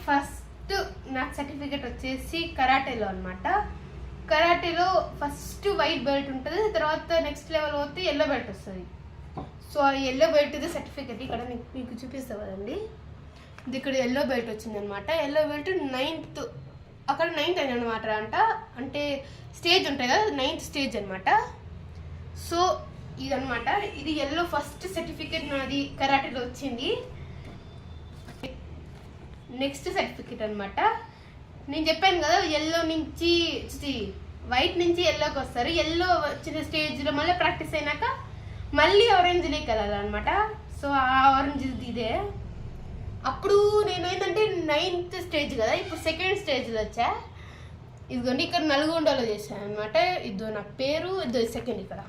First నాకు certificate వచ్చేసి కరాటేలో అనమాట. కరాటేలో ఫస్ట్ వైట్ బెల్ట్ ఉంటుంది, తర్వాత నెక్స్ట్ లెవెల్ పోతే ఎల్లో బెల్ట్ వస్తుంది. సో ఆ ఎల్లో బెల్ట్ది సర్టిఫికేట్ ఇక్కడ మీకు చూపిస్తా కదండి. ఇది ఇక్కడ ఎల్లో బెల్ట్ వచ్చిందనమాట. ఎల్లో బెల్ట్ 9th అక్కడ 9th అనమాట అంటే స్టేజ్ ఉంటాయి కదా, 9th స్టేజ్ అనమాట. సో ఇదనమాట, ఇది ఎల్లో ఫస్ట్ సర్టిఫికేట్ నాది కరాటేలో వచ్చింది. నెక్స్ట్ సర్టిఫికేట్ అనమాట, నేను చెప్పాను కదా ఎల్లో నుంచి వైట్ నుంచి ఎల్లోకి వస్తారు. ఎల్లో వచ్చిన స్టేజ్లో మళ్ళీ ప్రాక్టీస్ అయినాక మళ్ళీ ఆరెంజ్లోకి వెళ్ళాలి అనమాట. సో ఆ ఆరెంజ్ ఇదే. అప్పుడు నేను ఏంటంటే 9th స్టేజ్ కదా, ఇప్పుడు 2nd స్టేజ్లో వచ్చా. ఇదిగోండి ఇక్కడ నల్గొండలో చేశాను అనమాట. ఇదో నా పేరు, ఇదో సెకండ్, ఇక్కడ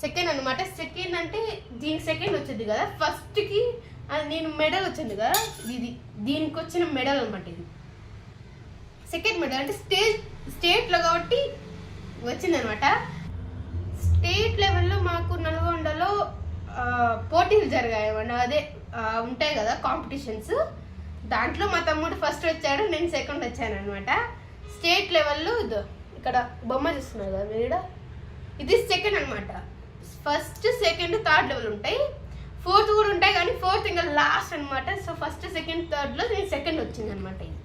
సెకండ్ అనమాట. సెకండ్ అంటే దీనికి సెకండ్ వచ్చింది కదా, ఫస్ట్కి నేను మెడల్ వచ్చింది కదా, ఇది దీనికి వచ్చిన మెడల్ అనమాట. ఇది సెకండ్ మెడల్ అంటే స్టేట్లో కాబట్టి వచ్చిందనమాట. స్టేట్ లెవెల్లో మాకు నల్గొండలో పోటీలు జరిగాయన్నమాట. అదే ఉంటాయి కదా కాంపిటీషన్స్, దాంట్లో మా తమ్ముడు ఫస్ట్ వచ్చాడు, నేను సెకండ్ వచ్చాను అనమాట. స్టేట్ లెవెల్లో ఇదో ఇక్కడ బొమ్మ చూస్తున్నారు కదా మీరు, ఇది సెకండ్ అనమాట. ఫస్ట్ సెకండ్ థర్డ్ లెవెల్ ఉంటాయి, 4th కూడా ఉంటాయి, కానీ 4th ఇంకా లాస్ట్ అనమాట. సో ఫస్ట్ సెకండ్ థర్డ్లో నేను సెకండ్ వచ్చింది అనమాట. ఇది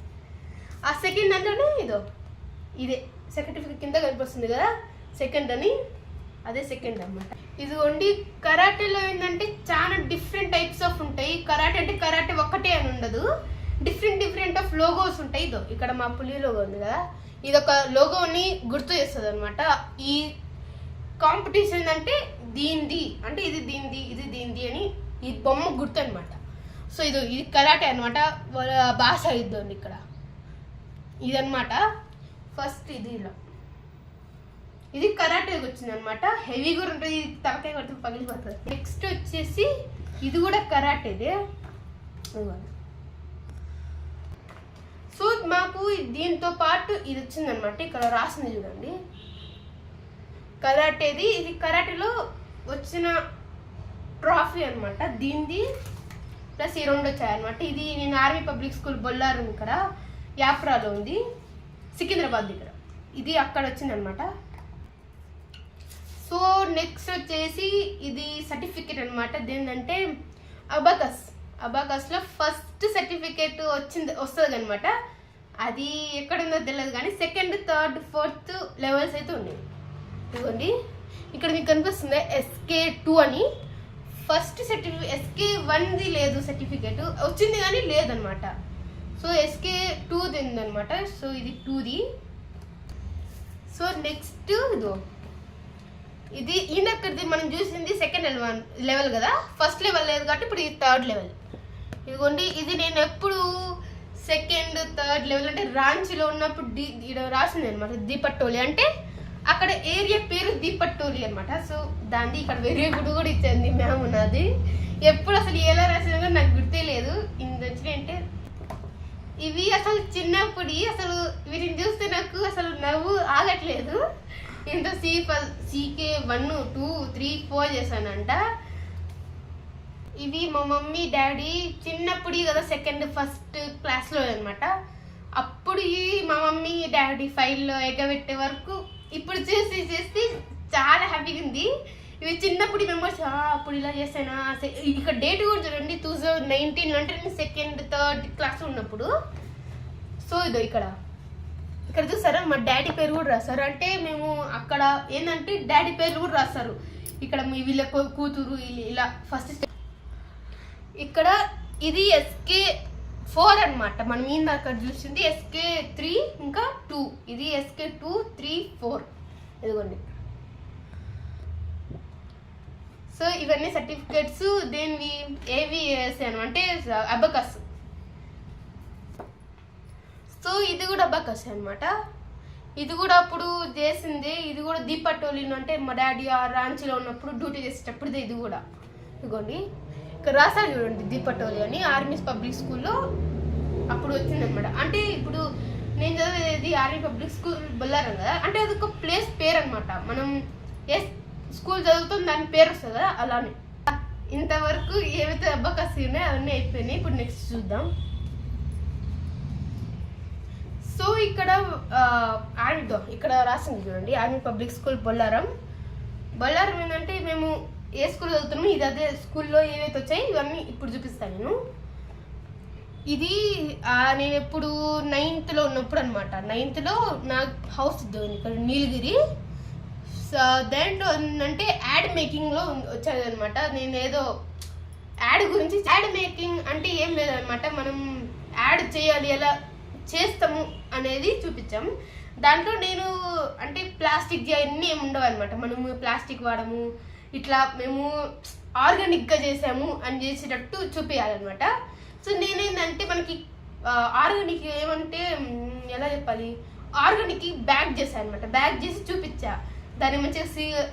ఆ సెకండ్ అంటేనే ఇదే సర్టిఫికేట్ కింద కనిపిస్తుంది కదా సెకండ్ అని, అదే సెకండ్ అనమాట. ఇదిగోండి కరాటేలో ఏంటంటే చాలా డిఫరెంట్ టైప్స్ ఆఫ్ ఉంటాయి. కరాటే అంటే కరాటే ఒక్కటే అని ఉండదు, డిఫరెంట్ ఆఫ్ లోగోస్ ఉంటాయి. ఇదో ఇక్కడ మా పులి లోగో ఉంది కదా, ఇది ఒక లోగోని గుర్తు చేస్తుంది అనమాట. ఈ కాంపిటీషన్ అంటే దీనిది అంటే ఇది దీనిది, ఇది దీనిది అని ఈ బొమ్మ గుర్తు అనమాట. సో ఇది కరాటే అనమాట, వాళ్ళ భాష ఇద్దండి ఇక్కడ ఇదనమాట. ఫస్ట్ ఇది కరాటేకి వచ్చింది అనమాట. హెవీ కూడా ఉంటుంది, ఇది తలకాయ కొడుతూ పగిలిపోతుంది. నెక్స్ట్ వచ్చేసి ఇది కూడా కరాటేదే. సో మాకు దీంతో పాటు ఇది వచ్చిందనమాట, ఇక్కడ రాసింది చూడండి కరాటేది. ఇది కరాటేలో వచ్చిన ట్రాఫీ అనమాట, దీనిది ప్లస్ ఈ 2 వచ్చాయన్నమాట. ఇది నేను ఆర్మీ పబ్లిక్ స్కూల్ బొల్లారు ఇక్కడ యాప్రాలో ఉంది, సికింద్రాబాద్ దగ్గర. ఇది అక్కడ వచ్చిందనమాట. సో నెక్స్ట్ వచ్చేసి ఇది సర్టిఫికేట్ అనమాట. దేనిదంటే అబాకస్లో ఫస్ట్ సర్టిఫికేట్ వస్తుంది అనమాట. అది ఎక్కడుందో తెలియదు, కానీ 2nd, 3rd, 4th లెవెల్స్ అయితే ఉన్నాయి. ఇదిగోండి ఇక్కడ మీకు కనిపిస్తుంది SK2 అని. ఫస్ట్ సర్టిఫికేట్ SK1ది లేదు, సర్టిఫికేట్ వచ్చింది కానీ లేదనమాట. సో SK2ది ఉందనమాట. సో ఇది 2ది. సో నెక్స్ట్ ఇది ఈయనక్కడిది మనం చూసింది 2nd లెవెల్ కదా, ఫస్ట్ లెవెల్ లేదు కాబట్టి ఇప్పుడు ఇది 3rd లెవెల్. ఇదిగోండి ఇది నేను ఎప్పుడు 2nd, 3rd లెవెల్ అంటే రాంచీలో ఉన్నప్పుడు ఇక్కడ రాసింది అనమాట, దీపట్టోలి అంటే అక్కడ ఏరియా పేరు దీపట్టోలి అనమాట. సో దాన్ని ఇక్కడ వేరే గుడి కూడా ఇచ్చింది మ్యామ్ ఉన్నది. ఎప్పుడు అసలు ఎలా రాసిందో కూడా నాకు గుర్తే లేదు. ఇన్ని వచ్చినాయంటే ఇవి అసలు చిన్నప్పుడు అసలు వీటిని చూస్తే నాకు అసలు నవ్వు ఆగట్లేదు. ఇంత CK 1, 2, 3, 4 చేశానంట. ఇవి మా మమ్మీ డాడీ చిన్నప్పుడు కదా 2nd, 1st క్లాస్లో అనమాట. అప్పుడు మా మమ్మీ డాడీ ఫైల్లో ఎగబెట్టే వరకు ఇప్పుడు చేసి చాలా హ్యాపీగా ఉంది. ఇవి చిన్నప్పుడు మెమోరీస్, అప్పుడు ఇలా చేసానా. ఇక్కడ డేట్ కూడా చూడండి, 2019 అంటే నేను 2nd, 3rd క్లాస్ ఉన్నప్పుడు. సో ఇక్కడ చూసారా మా డాడీ పేరు కూడా రాస్తారు. అంటే మేము అక్కడ ఏంటంటే డాడీ పేర్లు కూడా రాస్తారు. ఇక్కడ మీ వీళ్ళ కూతురు ఇలా ఫస్ట్. ఇక్కడ ఇది SK4 అనమాట. మనం ఏంది అక్కడ చూసింది SK3 ఇంకా 2. ఇది SK2, 3, 4 ఇదిగోండి. సో ఇవన్నీ సర్టిఫికేట్స్ దేనివి ఏవి వేసాను అంటే అబకస్. సో ఇది కూడా అబకస్ అనమాట. ఇది కూడా అప్పుడు చేసింది. ఇది కూడా దీపట్టోలిని అంటే మా డాడీ రాంచీలో ఉన్నప్పుడు డ్యూటీ చేసేటప్పుడు ఇది కూడా ఇదిగోండి ఇక్కడ రాసారు చూడండి, దీపట్టోలి అని ఆర్మీ పబ్లిక్ స్కూల్లో అప్పుడు వచ్చిందనమాట. అంటే ఇప్పుడు నేను చదివేది ఆర్మీ పబ్లిక్ స్కూల్ బొల్లారం కదా, అంటే అది ఒక ప్లేస్ పేరు అనమాట. మనం ఏ స్కూల్ చదువుతాం దాని పేరు వస్తుంది కదా, అలానే. ఇంతవరకు ఏవైతే అబ్బకాసి ఉన్నాయో అవన్నీ అయిపోయినాయి. ఇప్పుడు నెక్స్ట్ చూద్దాం. సో ఇక్కడ ఇక్కడ రాసింది చూడండి, ఆర్మీ పబ్లిక్ స్కూల్ బొల్లారం ఏంటంటే మేము ఏ స్కూల్ చదువుతున్నామో ఇది అదే స్కూల్లో ఏవైతే వచ్చాయి ఇవన్నీ ఇప్పుడు చూపిస్తాను నేను. ఇది నేను ఎప్పుడు 9th ఉన్నప్పుడు అనమాట. 9th నా హౌస్ ఇక్కడ నీలగిరి. సో దాంట్లో అంటే యాడ్ మేకింగ్లో వచ్చేది అనమాట. నేను ఏదో యాడ్ గురించి, యాడ్ మేకింగ్ అంటే ఏం లేదనమాట, మనం యాడ్ చేయాలి ఎలా చేస్తాము అనేది చూపించాం. దాంట్లో నేను అంటే ప్లాస్టిక్ అన్నీ ఏమి ఉండవు అనమాట. మనము ప్లాస్టిక్ వాడము, ఇట్లా మేము ఆర్గానిక్గా చేసాము అని చేసేటట్టు చూపించాలన్నమాట. సో నేనేంటంటే మనకి ఆర్గానిక్ ఏమంటే ఎలా చెప్పాలి, ఆర్గానిక్ బ్యాగ్ చేశాను అనమాట. బ్యాగ్ చేసి చూపించా, దాన్ని మంచిగా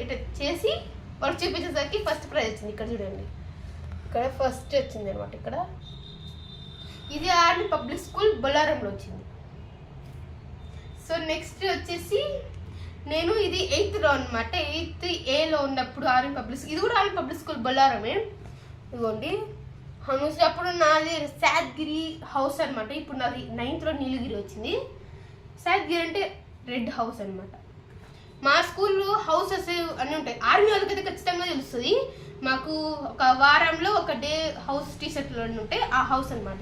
ఇట్లా చేసి వాళ్ళు చూపించేసరికి ఫస్ట్ ప్రైజ్ వచ్చింది. ఇక్కడ చూడండి, ఇక్కడ ఫస్ట్ వచ్చింది అనమాట. ఇక్కడ ఇది ఆర్మీ పబ్లిక్ స్కూల్ బొల్లారంలో వచ్చింది. సో నెక్స్ట్ వచ్చేసి నేను ఇది 8th అనమాట. 8th Aలో ఉన్నప్పుడు ఆర్మీ పబ్లిక్, ఇది కూడా ఆర్మీ పబ్లిక్ స్కూల్ బొల్లారమే. ఇదిగోండి హనుస్. అప్పుడు నాది సాద్గిరి హౌస్ అనమాట. ఇప్పుడు నాది 9th నీలగిరి వచ్చింది. సాద్గిరి అంటే రెడ్ హౌస్ అనమాట. మా స్కూల్లో హౌసెస్ అన్నీ ఉంటాయి. ఆర్మీ వాళ్ళకైతే ఖచ్చితంగా తెలుస్తుంది. మాకు ఒక వారంలో ఒక డే హౌస్ టీషర్ట్లు ఉంటాయి, ఆ హౌస్ అనమాట.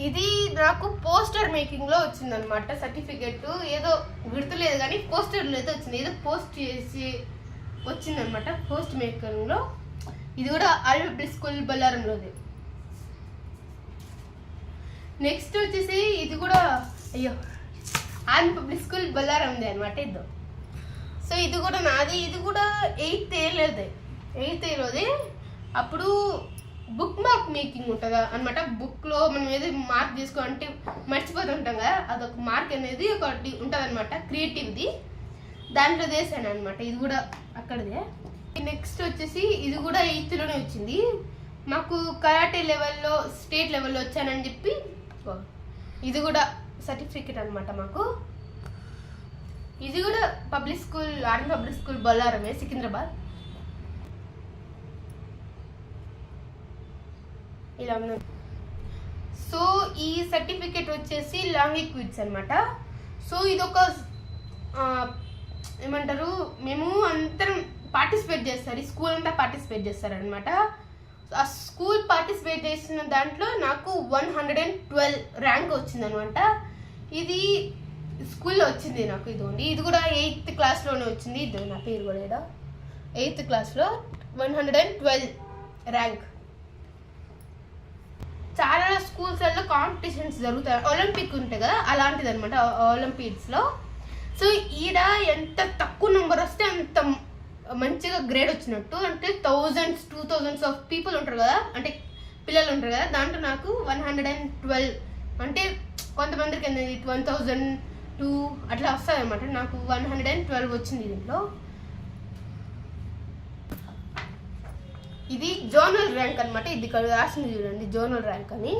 ఇది నాకు పోస్టర్ మేకింగ్లో వచ్చిందనమాట సర్టిఫికెట్. ఏదో గుర్తులేదు కానీ పోస్టర్లో అయితే వచ్చింది, ఏదో పోస్ట్ చేసి వచ్చిందనమాట పోస్ట్ మేకింగ్లో. ఇది కూడా ఆర్మీ పబ్లిక్ స్కూల్ బొల్లారంలోది. నెక్స్ట్ వచ్చేసి ఇది కూడా ఆర్మీ పబ్లిక్ స్కూల్ బొల్లారంది అనమాట. ఇది సో ఇది కూడా నాది. ఇది కూడా 8th Aలోది. అప్పుడు బుక్ మార్క్ మేకింగ్ ఉంటుందా అనమాట. బుక్లో మనం ఏదో మార్క్ తీసుకోవాలంటే మర్చిపోతుంటాం కదా, అదొక మార్క్ అనేది ఒకటి ఉంటుంది అనమాట, క్రియేటివ్ది. దాంట్లో చేశాను అనమాట. ఇది కూడా అక్కడదే. నెక్స్ట్ వచ్చేసి ఇది కూడా 8th వచ్చింది. మాకు కరాటే లెవెల్లో స్టేట్ లెవెల్లో వచ్చానని చెప్పి ఇది కూడా సర్టిఫికెట్ అనమాట మాకు. ఇది కూడా public school, army public school బొల్లారమే, సికింద్రాబాద్. ఇలా ఉంది. సో ఈ సర్టిఫికెట్ వచ్చేసి లాంగిక్విడ్స్ అనమాట. సో ఇదొక ఏమంటారు, మేము అందరం పార్టిసిపేట్ చేస్తారు, ఈ స్కూల్ అంతా పార్టిసిపేట్ చేస్తారనమాట. ఆ స్కూల్ పార్టిసిపేట్ చేసిన దాంట్లో నాకు 112 ర్యాంక్ వచ్చిందనమాట. ఇది స్కూల్లో వచ్చింది నాకు. ఇదిగోండి, ఇది కూడా 8th క్లాస్లోనే వచ్చింది. ఇది నా పేరు కూడా ఏడా 8th క్లాస్లో 112 ర్యాంక్. చాలా స్కూల్స్లో కాంపిటీషన్స్ జరుగుతాయి, ఒలింపిక్ ఉంటాయి కదా, అలాంటిది అనమాట ఒలింపిక్స్లో. సో ఈడ ఎంత తక్కువ నెంబర్ వస్తే అంత మంచిగా గ్రేడ్ వచ్చినట్టు. అంటే 1000s 2000s ఆఫ్ పీపుల్ ఉంటారు కదా, అంటే పిల్లలు ఉంటారు కదా, దాంట్లో నాకు 112 అంటే కొంతమందికి 1002 అట్లా వస్తుంది అనమాట. నాకు 112 వచ్చింది దీంట్లో. ఇది జోనల్ ర్యాంక్ అనమాట. ఇది ఇక్కడ రాసింది చూడండి, జోనల్ ర్యాంక్ అని.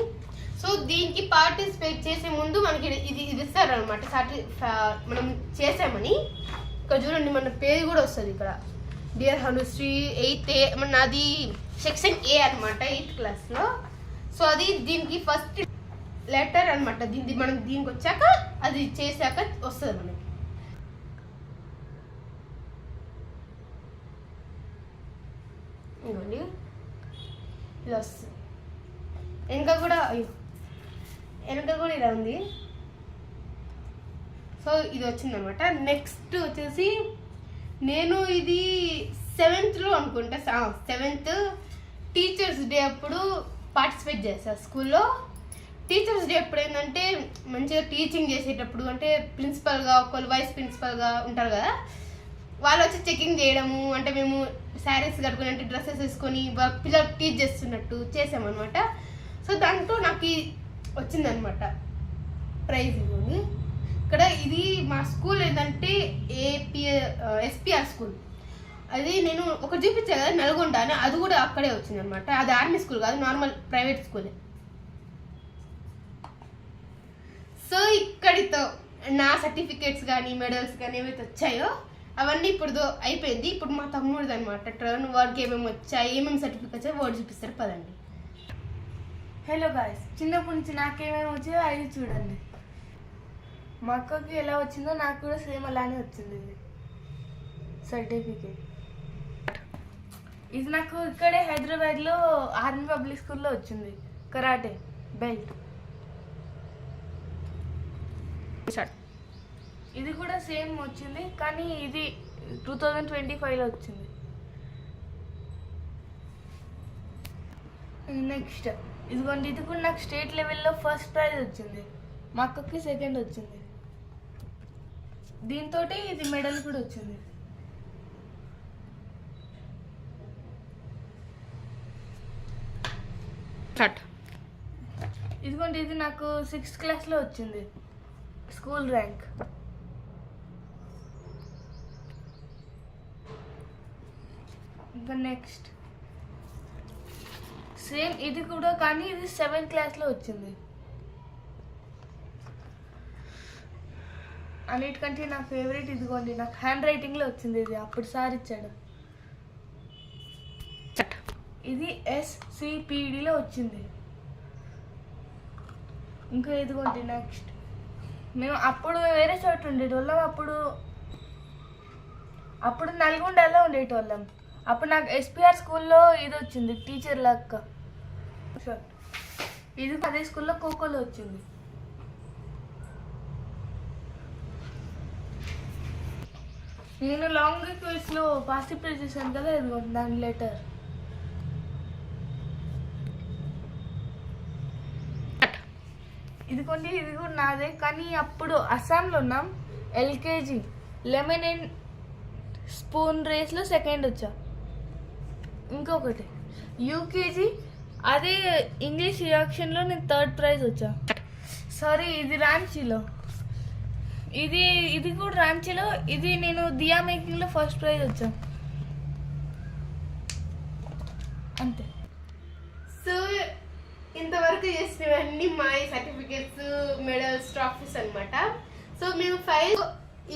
సో దీనికి పార్టిసిపేట్ చేసే ముందు మనకి ఇది ఇస్తారనమాట, మనం చేసామని. ఇక్కడ చూడండి మన పేరు కూడా వస్తుంది ఇక్కడ, డియర్ హనుశ్రీ 8th A. నాది సెక్షన్ A అనమాట, 8th క్లాస్లో. సో అది దీనికి ఫస్ట్ లెటర్ అనమాట. మనం దీనికి వచ్చాక అది చేశాక వస్తుంది మనకి. ఇవ్వండి ఇలా వస్తుంది. వెనక కూడా ఇలా ఉంది. సో ఇది వచ్చిందనమాట. నెక్స్ట్ వచ్చేసి నేను ఇది 7th అనుకుంటా, 7th టీచర్స్ డే అప్పుడు పార్టిసిపేట్ చేశాను స్కూల్లో. టీచర్స్ డే అప్పుడు ఏంటంటే మంచిగా టీచింగ్ చేసేటప్పుడు, అంటే ప్రిన్సిపల్గా ఒకళ్ళు వైస్ ప్రిన్సిపల్గా ఉంటారు కదా, వాళ్ళు వచ్చి చెకింగ్ చేయడము, అంటే మేము శారీస్ కట్టుకుని అంటే డ్రెస్సెస్ వేసుకొని పిల్లలు టీచ్ చేస్తున్నట్టు చేసామన్నమాట. సో దాంట్లో నాకు వచ్చిందనమాట ప్రైజ్. ఇవ్వండి ఇక్కడ. ఇది మా స్కూల్ ఏంటంటే SPR స్కూల్. అది నేను ఒకటి చూపించా కదా నల్గొండ అని, అది కూడా అక్కడే వచ్చింది అనమాట. అది ఆర్మీ స్కూల్ కాదు, నార్మల్ ప్రైవేట్ స్కూలే. సో ఇక్కడితో నా సర్టిఫికేట్స్ కానీ మెడల్స్ కానీ ఏవైతే వచ్చాయో అవన్నీ ఇప్పుడు అయిపోయింది. ఇప్పుడు మా తమ్ముడిది అనమాట టర్న్. వాడికి ఏమేమి వచ్చాయి, ఏమేమి సర్టిఫికేట్స్ వచ్చాయి వాడు చూపిస్తారు, పదండి. హలో గాయ్స్, చిన్నప్పటి నుంచి నాకేమేమి వచ్చాయో అవి చూడండి. మా అక్కకి ఎలా వచ్చిందో నాకు కూడా సేమ్ అలానే వచ్చింది ఇది సర్టిఫికేట్. ఇది నాకు ఇక్కడే హైదరాబాద్లో ఆర్మీ పబ్లిక్ స్కూల్లో వచ్చింది, కరాటే బెల్ట్. ఇది కూడా సేమ్ వచ్చింది, కానీ ఇది 2025లో వచ్చింది. నెక్స్ట్ ఇదిగోండి, ఇది కూడా నాకు స్టేట్ లెవెల్లో ఫస్ట్ ప్రైజ్ వచ్చింది, మా అక్కకి సెకండ్ వచ్చింది. దీంతో ఇది మెడల్ కూడా వచ్చింది. ఇదిగోండి, ఇది నాకు 6th క్లాస్లో వచ్చింది, స్కూల్ ర్యాంక్. ఇంకా నెక్స్ట్ సేమ్ ఇది కూడా, కానీ ఇది 7th క్లాస్లో వచ్చింది. అన్నిటికంటే నా ఫేవరెట్ ఇదిగోండి, నాకు హ్యాండ్ రైటింగ్లో వచ్చింది, ఇది అప్పుడు సార్ ఇచ్చాడు. ఇది SCPDలో వచ్చింది. ఇంకా ఇదిగోండి నెక్స్ట్, మేము అప్పుడు వేరే చోట ఉండేటోళ్ళం, అప్పుడు నల్గొండలో ఉండేటోళ్ళం. అప్పుడు నాకు SPR స్కూల్లో ఇది వచ్చింది, టీచర్ లెక్క. ఇది అదే స్కూల్లో ఖోఖోలో వచ్చింది. నేను లాంగ్ క్విజ్లో పార్టిసిపేట్ చేశాను కదా, ఇదిగోండి దాని లెటర్. ఇదిగోండి, ఇది కూడా నాదే, కానీ అప్పుడు అస్సాంలో ఉన్నాం, LKG లెమన్ అండ్ స్పూన్ రేస్లో సెకండ్ వచ్చా. ఇంకొకటి UKG, అదే ఇంగ్లీష్ రియాక్షన్లో నేను 3rd ప్రైజ్ వచ్చా. సారీ, ఇది రాంచీలో, ఇది కూడా రాంచీలో. ఇది నేను దియా మేకింగ్లో ఫస్ట్ ప్రైజ్ వచ్చా. అంతే. సో ఇంతవరకు చేసినవన్నీ మా సర్టిఫికేట్స్, మెడల్స్, ట్రాఫీస్ అన్నమాట. సో మేము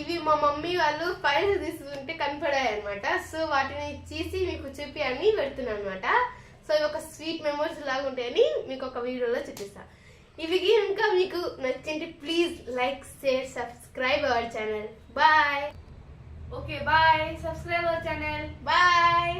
ఇవి మా మమ్మీ వాళ్ళు ఫైల్స్ తీసుకుంటే కనపడాయి అనమాట. సో వాటిని తీసి మీకు చూపి అని పెడుతున్నాను అనమాట. సో ఇవి ఒక స్వీట్ మెమోరీస్ లాగా ఉంటాయని మీకు ఒక వీడియోలో చూపిస్తాను. ఇవి ఇంకా మీకు నచ్చింది please like, share, subscribe our channel. Bye. Okay bye, subscribe our channel. Bye.